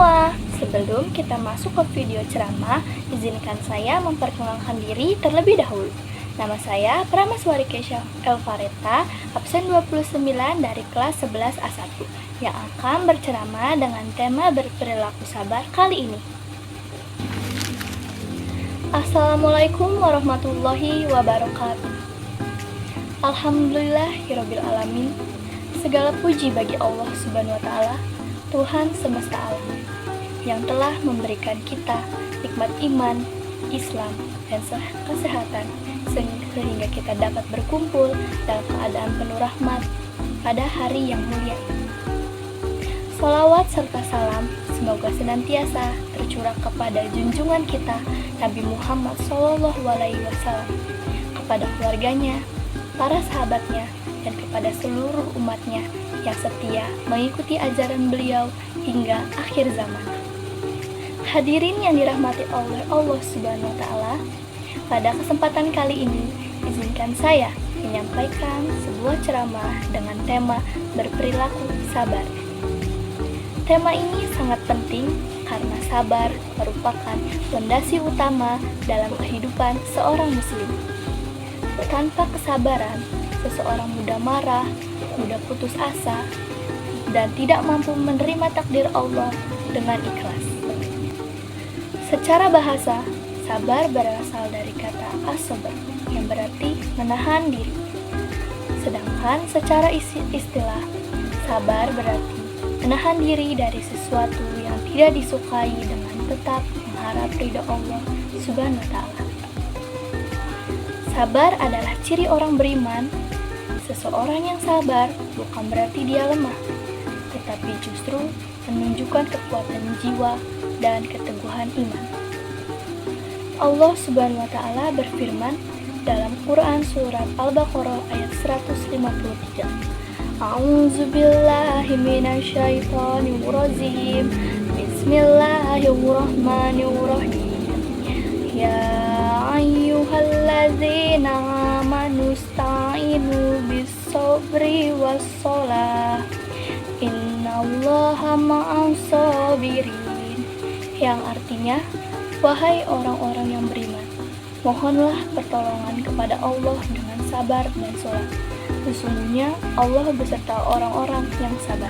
semua, sebelum kita masuk ke video ceramah, izinkan saya memperkenalkan diri terlebih dahulu. Nama saya Pramaswari Kesha Elvareta, absen 29 dari kelas 11 A1, yang akan berceramah dengan tema berperilaku sabar kali ini. Assalamualaikum warahmatullahi wabarakatuh. Alhamdulillahirabbil alamin. Segala puji bagi Allah Subhanahu wa taala, Tuhan semesta alam, yang telah memberikan kita nikmat iman, Islam, dan kesehatan sehingga kita dapat berkumpul dalam keadaan penuh rahmat pada hari yang mulia. Sholawat serta salam semoga senantiasa tercurah kepada junjungan kita Nabi Muhammad SAW, kepada keluarganya, para sahabatnya, dan kepada seluruh umatnya yang setia mengikuti ajaran beliau hingga akhir zaman. Hadirin yang dirahmati oleh Allah Subhanahu wa taala, pada kesempatan kali ini izinkan saya menyampaikan sebuah ceramah dengan tema berperilaku sabar. Tema ini sangat penting karena sabar merupakan fondasi utama dalam kehidupan seorang muslim. Tanpa kesabaran, seseorang mudah marah, mudah putus asa, dan tidak mampu menerima takdir Allah dengan ikhlas. Secara bahasa, sabar berasal dari kata as-sabr yang berarti menahan diri. Sedangkan secara istilah, sabar berarti menahan diri dari sesuatu yang tidak disukai dengan tetap mengharap ridha Allah Subhanahu wa taala. Sabar adalah ciri orang beriman. Seseorang yang sabar bukan berarti dia lemah, tetapi justru menunjukkan kekuatan jiwa dan keteguhan iman. Allah Subhanahu wa taala berfirman dalam Quran surat Al-Baqarah ayat 153. A'udzubillahi minasyaitonir rajim. Bismillahirrahmanirrahim. Ya ayyuhalladzina amanu ista'inu bis-sabri was-shalah. Innallaha ma'as-sabirin. Yang artinya, wahai orang-orang yang beriman, mohonlah pertolongan kepada Allah dengan sabar dan sholat. Sesungguhnya Allah beserta orang-orang yang sabar.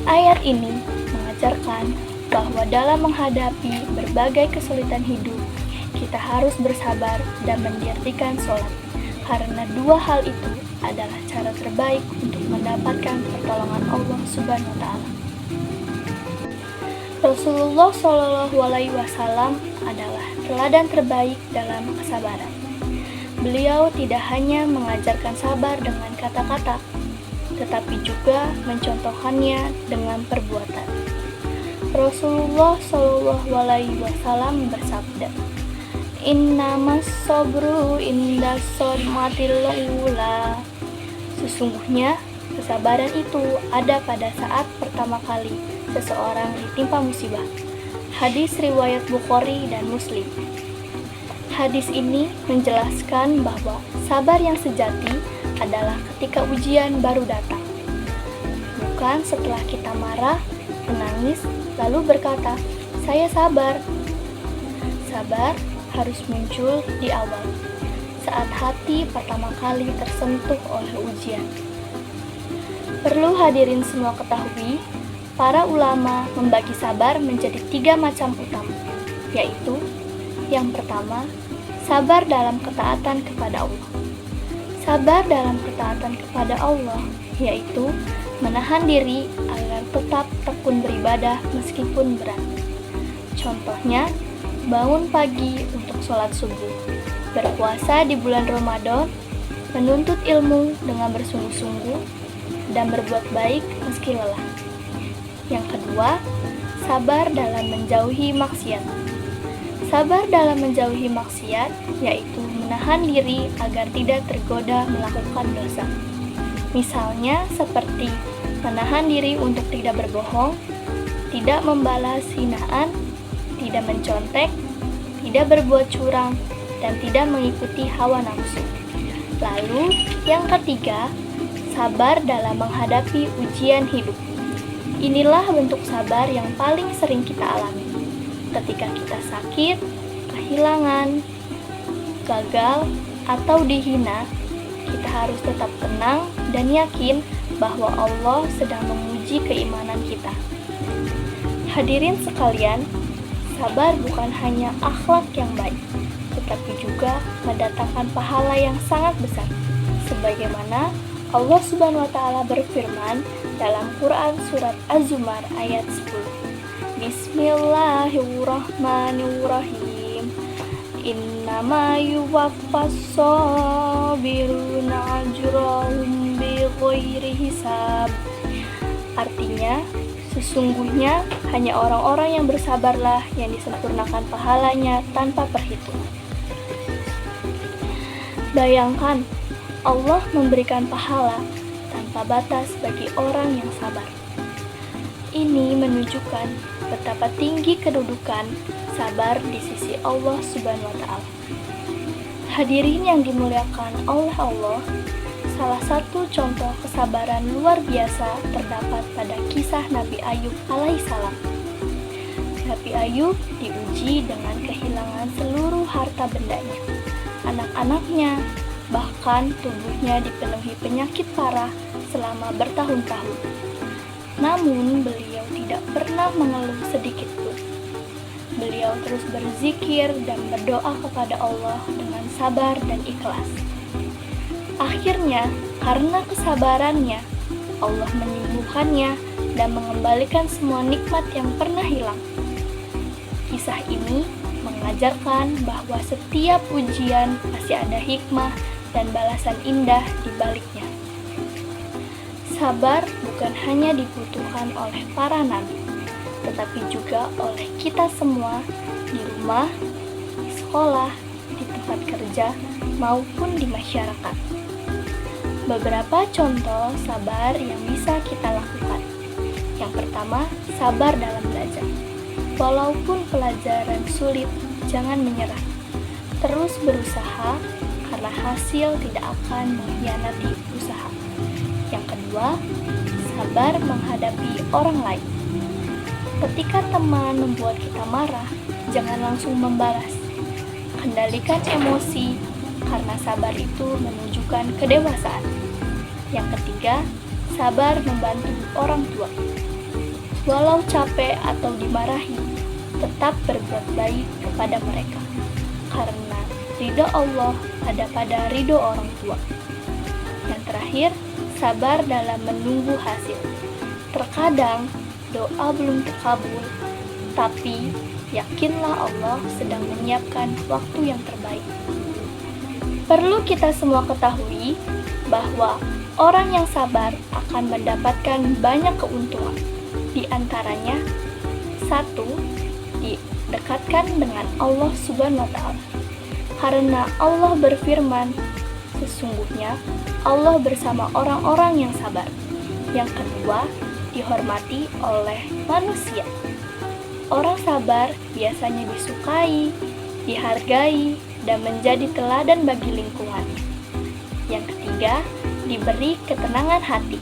Ayat ini mengajarkan bahwa dalam menghadapi berbagai kesulitan hidup, kita harus bersabar dan mendirikan sholat, karena dua hal itu adalah cara terbaik untuk mendapatkan pertolongan Allah Subhanahu wa taala. Rasulullah SAW adalah teladan terbaik dalam kesabaran. Beliau tidak hanya mengajarkan sabar dengan kata-kata, tetapi juga mencontohkannya dengan perbuatan. Rasulullah SAW bersabda, "Innamas sabru inda sodmatil ula." Sesungguhnya kesabaran itu ada pada saat pertama kali seseorang ditimpa musibah. Hadis riwayat Bukhari dan Muslim. Hadis ini menjelaskan bahwa sabar yang sejati adalah ketika ujian baru datang, bukan setelah kita marah, menangis, lalu berkata, "Saya sabar." Sabar harus muncul di awal, saat hati pertama kali tersentuh oleh ujian. Perlu hadirin semua ketahui, para ulama membagi sabar menjadi 3 macam utama, yaitu yang pertama, sabar dalam ketaatan kepada Allah. Sabar dalam ketaatan kepada Allah, yaitu menahan diri agar tetap tekun beribadah meskipun berat. Contohnya, bangun pagi untuk sholat subuh, berpuasa di bulan Ramadan, menuntut ilmu dengan bersungguh-sungguh, dan berbuat baik meski lelah. Yang kedua, sabar dalam menjauhi maksiat. Sabar dalam menjauhi maksiat, yaitu menahan diri agar tidak tergoda melakukan dosa. Misalnya seperti menahan diri untuk tidak berbohong, tidak membalas hinaan, tidak mencontek, tidak berbuat curang, dan tidak mengikuti hawa nafsu. Lalu, yang ketiga, sabar dalam menghadapi ujian hidup. Inilah bentuk sabar yang paling sering kita alami. Ketika kita sakit, kehilangan, gagal, atau dihina, kita harus tetap tenang dan yakin bahwa Allah sedang menguji keimanan kita. Hadirin sekalian, sabar bukan hanya akhlak yang baik, tetapi juga mendatangkan pahala yang sangat besar. Sebagaimana Allah Subhanahu wa Ta'ala berfirman dalam Quran Surat Az-Zumar ayat 10. Bismillahirrahmanirrahim. Innama yuwaffas sabiruna ajrahum bighairi hisab. Artinya, sesungguhnya hanya orang-orang yang bersabarlah yang disempurnakan pahalanya tanpa perhitungan. Bayangkan, Allah memberikan pahala tanpa batas bagi orang yang sabar. Ini menunjukkan betapa tinggi kedudukan sabar di sisi Allah Subhanahu wa Ta'ala. Hadirin yang dimuliakan oleh Allah, salah satu contoh kesabaran luar biasa terdapat pada kisah Nabi Ayub alaihissalam. Nabi Ayub diuji dengan kehilangan seluruh harta bendanya, anak-anaknya, bahkan tubuhnya dipenuhi penyakit parah selama bertahun-tahun. Namun beliau tidak pernah mengeluh sedikit pun. Beliau terus berzikir dan berdoa kepada Allah dengan sabar dan ikhlas. Akhirnya, karena kesabarannya, Allah menyembuhkannya dan mengembalikan semua nikmat yang pernah hilang. Kisah ini mengajarkan bahwa setiap ujian pasti ada hikmah dan balasan indah di baliknya. Sabar bukan hanya dibutuhkan oleh para nabi, tetapi juga oleh kita semua di rumah, di sekolah, di tempat kerja, maupun di masyarakat. Beberapa contoh sabar yang bisa kita lakukan. Yang pertama, sabar dalam belajar. Walaupun pelajaran sulit, jangan menyerah. Terus berusaha, karena hasil tidak akan mengkhianati usaha. Yang kedua, sabar menghadapi orang lain. Ketika teman membuat kita marah, jangan langsung membalas. Kendalikan emosi, karena sabar itu menunjukkan kedewasaan. Yang ketiga, sabar membantu orang tua. Walau capek atau dimarahi, tetap berbuat baik kepada mereka, karena ridho Allah ada pada ridho orang tua. Yang terakhir, sabar dalam menunggu hasil. Terkadang doa belum terkabul, tapi yakinlah Allah sedang menyiapkan waktu yang terbaik. Perlu kita semua ketahui bahwa orang yang sabar akan mendapatkan banyak keuntungan. Di antaranya, 1. Didekatkan dengan Allah Subhanahu wa Ta'ala. Karena Allah berfirman, sesungguhnya Allah bersama orang-orang yang sabar. Yang kedua, dihormati oleh manusia. Orang sabar biasanya disukai, dihargai, dan menjadi teladan bagi lingkungan. Yang ketiga, diberi ketenangan hati.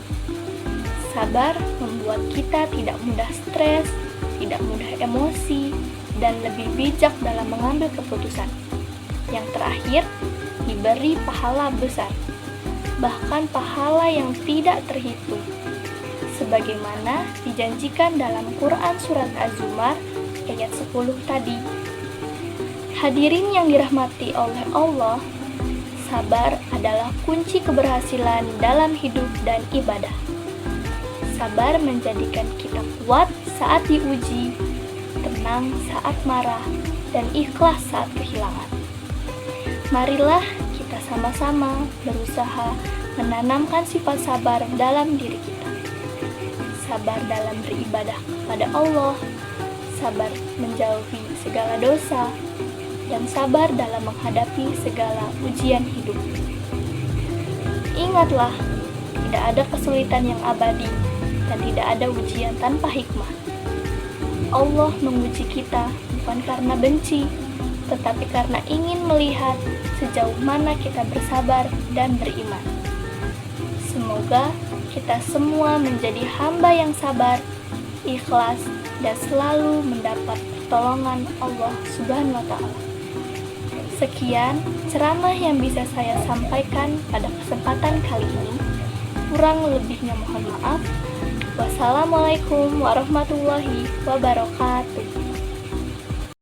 Sabar membuat kita tidak mudah stres, tidak mudah emosi, dan lebih bijak dalam mengambil keputusan. Yang terakhir, diberi pahala besar, bahkan pahala yang tidak terhitung, sebagaimana dijanjikan dalam Quran Surat Az-Zumar ayat 10 tadi. Hadirin yang dirahmati oleh Allah, sabar adalah kunci keberhasilan dalam hidup dan ibadah. Sabar menjadikan kita kuat saat diuji, tenang saat marah, dan ikhlas saat kehilangan. Marilah kita sama-sama berusaha menanamkan sifat sabar dalam diri kita. Sabar dalam beribadah kepada Allah, sabar menjauhi segala dosa, dan sabar dalam menghadapi segala ujian hidup. Ingatlah, tidak ada kesulitan yang abadi, dan tidak ada ujian tanpa hikmah. Allah menguji kita bukan karena benci, tetapi karena ingin melihat sejauh mana kita bersabar dan beriman. Semoga kita semua menjadi hamba yang sabar, ikhlas, dan selalu mendapat pertolongan Allah Subhanahu wa Ta'ala. Sekian ceramah yang bisa saya sampaikan pada kesempatan kali ini. Kurang lebihnya mohon maaf. Wassalamualaikum warahmatullahi wabarakatuh.